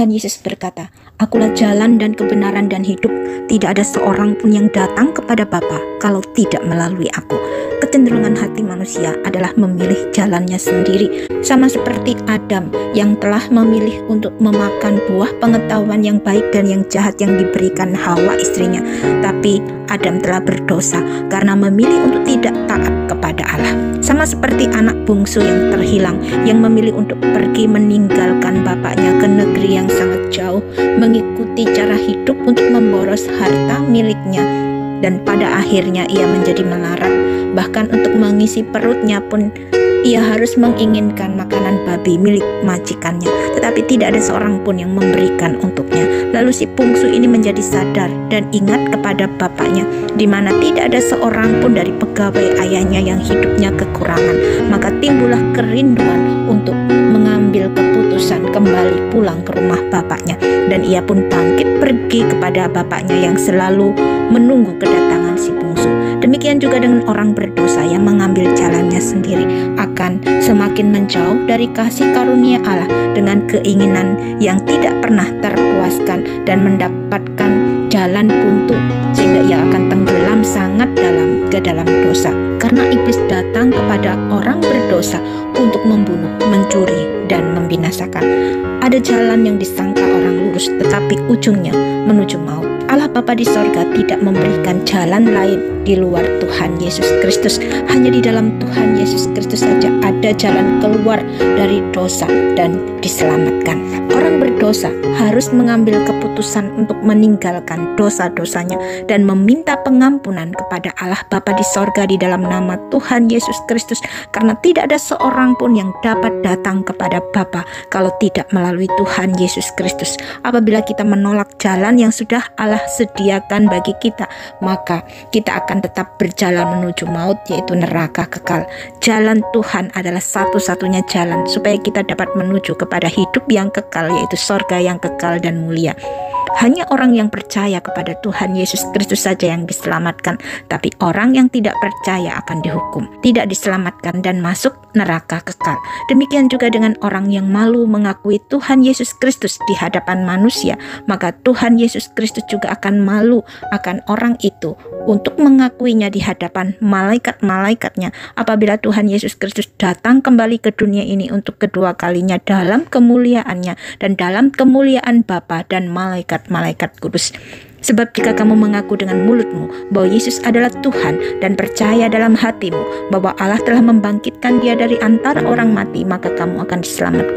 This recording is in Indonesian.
Tuhan Yesus berkata, "Akulah jalan dan kebenaran dan hidup. Tidak ada seorang pun yang datang kepada Bapa kalau tidak melalui aku." Kecenderungan hati manusia adalah memilih jalannya sendiri, sama seperti Adam yang telah memilih untuk memakan buah pengetahuan yang baik dan yang jahat yang diberikan Hawa istrinya. Tapi Adam telah berdosa karena memilih untuk tidak taat kepada Allah. Sama seperti anak bungsu yang terhilang, yang memilih untuk pergi meninggalkan bapaknya ke negeri yang sangat jauh, mengikuti cara hidup untuk memboros harta miliknya, dan pada akhirnya ia menjadi melarat. Bahkan untuk mengisi perutnya pun ia harus menginginkan makanan babi milik majikannya, tetapi tidak ada seorang pun yang memberikan untuknya. Lalu si bungsu ini menjadi sadar dan ingat kepada bapaknya, di mana tidak ada seorang pun dari pegawai ayahnya yang hidupnya kekurangan. Maka timbullah kerinduan untuk mengambil keputusan kembali pulang ke rumah bapaknya, dan ia pun bangkit pergi kepada bapaknya yang selalu menunggu kedatangan si bungsu. Demikian juga dengan orang berdosa yang mengambil jalannya sendiri, akan semakin menjauh dari kasih karunia Allah dengan keinginan yang tidak pernah terpuaskan dan mendapatkan jalan buntu, sehingga ia akan tenggelam sangat dalam ke dalam dosa. Karena iblis datang kepada orang berdosa untuk membunuh, mencuri, dan membinasakan. Ada jalan yang disangka orang lurus, tetapi ujungnya menuju maut. Allah Bapa di sorga tidak memberikan jalan lain di luar Tuhan Yesus Kristus. Hanya di dalam Tuhan Yesus Kristus saja ada jalan keluar dari dosa dan diselamatkan. Orang berdosa harus mengambil keputusan untuk meninggalkan dosa-dosanya dan meminta pengampunan kepada Allah Bapa di sorga di dalam nama Tuhan Yesus Kristus, karena tidak ada seorang pun yang dapat datang kepada Bapa kalau tidak melalui Tuhan Yesus Kristus. Apabila kita menolak jalan yang sudah Allah sediakan bagi kita, maka kita akan tetap berjalan menuju maut, yaitu neraka kekal. Jalan Tuhan adalah satu-satunya jalan supaya kita dapat menuju kepada hidup yang kekal, yaitu sorga yang kekal dan mulia. Hanya orang yang percaya kepada Tuhan Yesus Kristus saja yang diselamatkan, tapi orang yang tidak percaya akan dihukum, tidak diselamatkan dan masuk neraka kekal. Demikian juga dengan orang yang malu mengakui Tuhan Yesus Kristus di hadapan manusia, maka Tuhan Yesus Kristus juga akan malu akan orang itu untuk mengakuinya di hadapan malaikat-malaikatnya apabila Tuhan Yesus Kristus datang kembali ke dunia ini untuk kedua kalinya dalam kemuliaannya dan dalam kemuliaan Bapa dan malaikat-malaikat kudus. Sebab jika kamu mengaku dengan mulutmu bahwa Yesus adalah Tuhan dan percaya dalam hatimu bahwa Allah telah membangkitkan Dia dari antara orang mati, maka kamu akan diselamatkan.